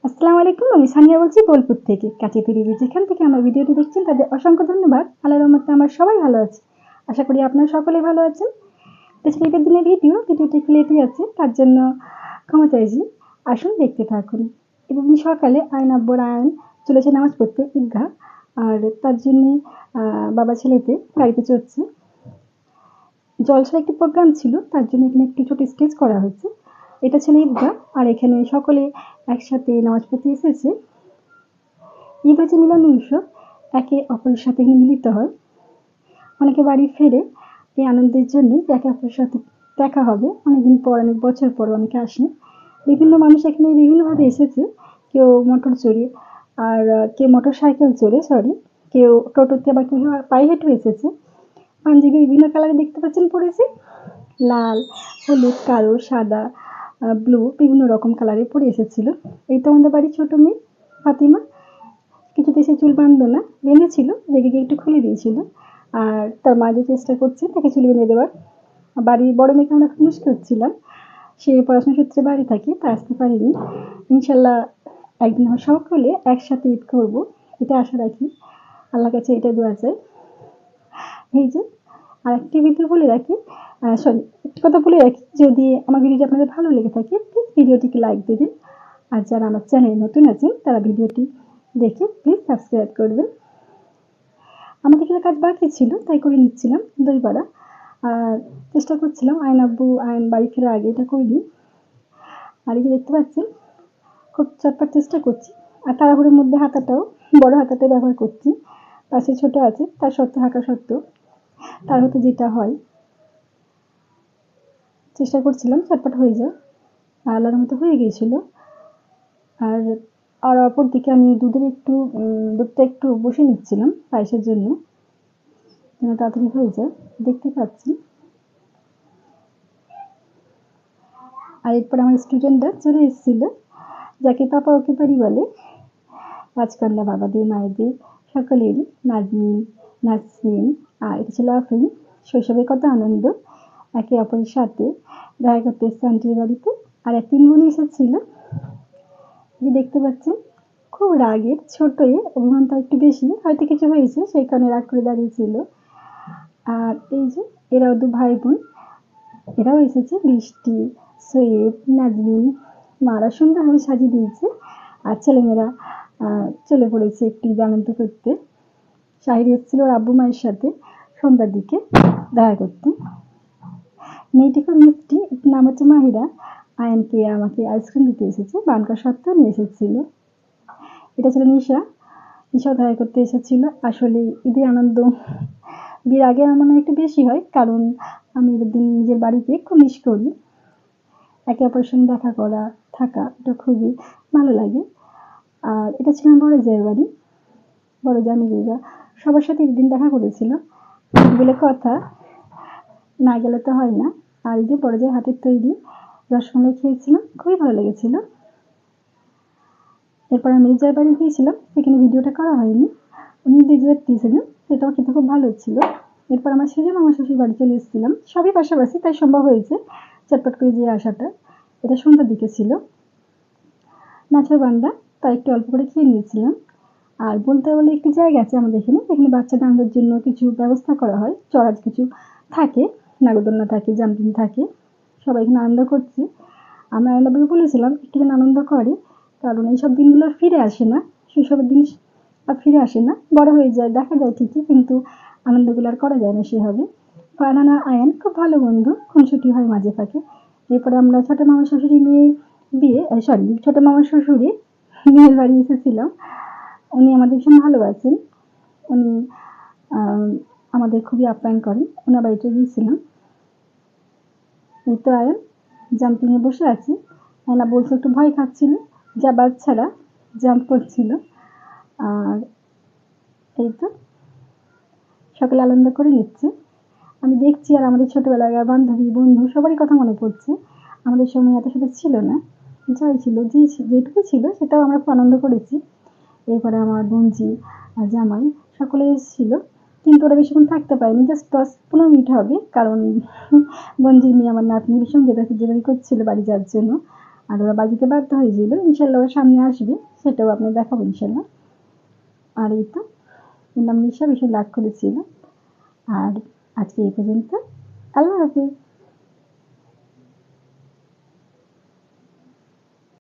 আসসালামু আলাইকুম। আমি সানিয়া বলছি বোলপুর থেকে। কাছের রিভিউ যেখান থেকে আমার ভিডিওটি দেখছেন তাদের অসংখ্য ধন্যবাদ। আল্লাহর রহমতে আমরা সবাই ভালো আছি। আশা করি আপনারা সকলেই ভালো আছেন। এটা ঈদের দিনের ভিডিওটি একটু লেটই আছে, তার জন্য ক্ষমা চাইছি। আসুন দেখতে থাকুন। ঈদের দিন সকালে আব্বুর চলেছে নামাজ পড়তে ঈদগাহ, আর তার জন্যে বাবা ছেলেতে গাড়িতে চড়ছে। জলসার একটি প্রোগ্রাম ছিল, তার জন্য এখানে একটি ছোট স্টেজ করা হয়েছে। এটা ছিল ঈদগাহ, আর এখানে সকলে একসাথে নামাজ পড়তে এসেছে। ঈদ হচ্ছে মিলন উৎসব, একে অপরের সাথে এখানে মিলিত হয়। অনেকে বাড়ি ফেরে এই আনন্দের জন্যই, একে অপরের সাথে দেখা হবে। অনেকদিন পর, অনেক বছর পর অনেকে আসে। বিভিন্ন মানুষ এখানে বিভিন্নভাবে এসেছে। কেউ মোটর চড়ে, আর কেউ মোটর সাইকেল চড়ে, কেউ টোটোতে, আবার কেউ পায়ে হেঁটে এসেছে। পাঞ্জাবি বিভিন্ন কালারে দেখতে পাচ্ছেন পরেছে, লাল, হলুদ, কালো, সাদা, ব্লু, বিভিন্ন রকম কালারে পরে এসেছিল। এই তো আমাদের বাড়ির ছোট মেয়ে ফাতিমা, কিছুতে সে চুল বাঁধবে না, বেঁধেছিল, রেগে গিয়ে একটু খুলে দিয়েছিল। আর তার মা যে চেষ্টা করছে তাকে চুল বেঁধে দেওয়ার। বাড়ির বড় মেয়েকে আমরা খুব মুশকিল হচ্ছিলাম, সে পড়াশোনা সূত্রে বাইরে থাকে, তা আসতে পারিনি। ইনশাল্লাহ একদিন সকলে একসাথে ঈদ করবো, এটা আশা রাখি। আল্লাহর কাছে এটা দোয়া চাই। এই যে আর একটি ভিডিও বলে রাখি, একটি কথা বলে রাখি, যদি আমার ভিডিওটি আপনাদের ভালো লেগে থাকে প্লিজ ভিডিওটিকে লাইক দেবেন। আর যারা আমার চ্যানেলে নতুন আছেন তারা ভিডিওটি দেখে প্লিজ সাবস্ক্রাইব করবেন। আমাদের এখানে কাজ বাকি ছিল, তাই করে নিচ্ছিলাম দই বড়া। আর চেষ্টা করছিলাম আয়ন বাড়ি ফেরার আগে এটা করে দিই। আর এই যে দেখতে পাচ্ছেন, খুব চটপট চেষ্টা করছি। আর তাড়াহুড়োর মধ্যে বড় হাতাটা ব্যবহার করছি। পাশে ছোট আছে, তার সত্ত্বেও থাকা সত্ত্বেও তার হতে যেটা হয়, চেষ্টা করছিলাম চটপট হয়ে যায়। আল্লাহর মতো হয়ে গিয়েছিল। আর আর অপর দিকে আমি দুধটা একটু বসে নিচ্ছিলাম পায়েসের জন্য, যেন তাড়াতাড়ি হয়ে যায়। দেখতে পাচ্ছি। আর এরপর আমার স্টুডেন্টরা চলে এসেছিল, যাকে পাপা ওকে বাড়ি বলে। রাজকন্যা বাবাদের, মায়েদের সকলেরই, নাজমিন, নাসরিন, আর এটা ছিল আফরিন। শৈশবে কত আনন্দ, একে অপরের সাথে দেখা করতে এসছে আন্টির বাড়িতে। আর 3 বোনই এসেছিল, যে দেখতে পাচ্ছেন খুব রাগের, ছোট অভিমানটা একটু বেশি, হয়তো কিছু হয়েছে সেই কারণে রাগ করে দাঁড়িয়েছিল। আর এই যে এরাও 2 ভাই বোন, এরাও এসেছে, বৃষ্টি, সৈয়দ, নাজমিন। মারা সুন্দরভাবে সাজিয়ে দিয়েছে, আর ছেলেমেয়েরা চলে পড়েছে একটু আনন্দ করতে। শাহির এসেছিল ওর আব্বু মায়ের সাথে সন্ধ্যার দিকে দেখা করতে। মেয়েটি খুব মিষ্টি, নাম হচ্ছে মাহিরা। আয়নকে আমাকে আইসক্রিম দিতে এসেছে, বানকা সত্ত্বেও নিয়ে এসেছিল। এটা ছিল নিশা দেখা করতে এসেছিল। আসলে ঈদের আনন্দ বিয়ের আগে আমার একটু বেশি হয়, কারণ আমি ঈদের দিন নিজের বাড়িতে খুব মিস করি। একে অপরের সঙ্গে দেখা করা, থাকা, এটা খুবই ভালো লাগে। আর এটা ছিল আমার বড় জায়ের বাড়ি। বড় জা, মেজো জা সবার সাথে ঈদের দেখা করেছিল বলে কথা, না গেলে তো হয় না। আর এই যে বড় জায়ের হাতের তৈরি রসমালাই খেয়েছিলাম, খুবই ভালো লেগেছিল। এরপর আমি মেজো জায়ের বাড়ি গিয়েছিলাম, সেখানে ভিডিওটা করা হয়নি। উনি ডেজার্ট দিয়েছিলেন, সেটাও খেতে খুব ভালো ছিল। এরপর আমার সেজে মামা শ্বশুর বাড়ি চলে এসেছিলাম, সবই পাশাপাশি, তাই সম্ভব হয়েছে চটপট করে যেয়ে আসাটা। এটা সন্ধ্যার দিকে ছিল। নাচরবান্দা, তাই একটু অল্প করে খেয়ে নিয়েছিলাম। আর বলতে বলে একটি জায়গা আছে আমাদের এখানে, যেখানে বাচ্চাদের আনন্দের জন্য কিছু ব্যবস্থা করা হয়, চড়ার কিছু থাকে, নাগরদোলনা থাকে, জাম্পিং থাকে, সবাই এখানে আনন্দ করছে। আমরা আয়নাবাবুকে বলেছিলাম একটু যেন আনন্দ করে, কারণ এইসব দিনগুলো ফিরে আসে না, শৈশবের দিন আর ফিরে আসে না। বড় হয়ে যায়, দেখা যায় ঠিকই, কিন্তু আনন্দগুলো আর করা যায় না সেভাবে। ফারহান আর আয়ান খুব ভালো বন্ধু, খুনসুটি হয় মাঝে ফাঁকে। এরপরে আমরা ছোট মামার শ্বশুরি ছোট মামার শ্বশুরে মেয়ের বাড়ি এসেছিলাম। উনি আমাদের ভীষণ ভালোবাসেন, উনি আমাদের খুবই আপ্যায়ন করেন। ওনার বাড়িতে গিয়েছিলাম। এই তো আয়ান জাম্পিংয়ে বসে আছে। আয়না বলছে একটু ভয় খাচ্ছিল, যা বাচ্চারা জাম্প করছিল। আর এই তো সকলে আনন্দ করে নিচ্ছে, আমি দেখছি। আর আমাদের ছোটবেলার বান্ধবী, বন্ধু সবারই কথা মনে পড়ছে। আমাদের সময় এত সেটা ছিল না, যাই ছিল, যেটুকু ছিল সেটাও আমরা খুব আনন্দ করেছি। এরপরে আমার বোনঝি আর জামাই সকলে এসেছিল, কিন্তু ওরা বেশিক্ষণ থাকতে পারেনি, জাস্ট 10-15 মিনিট হবে, কারণ বোনঝির মেয়ে আমার নাতনি ভীষণ জেদাজেদি করছিল বাড়ি যাওয়ার জন্য। আর ওরা বাজিতে বাধ্য হয়েছিল। ইনশাল্লাহ ওর সামনে আসবে, সেটাও আপনি দেখাবো ইনশাল্লাহ। আর এই তো এর নাম নিশা, ভীষণ রাগ করেছিল। আর আজকে এই পর্যন্ত। আল্লাহ হাফিজ।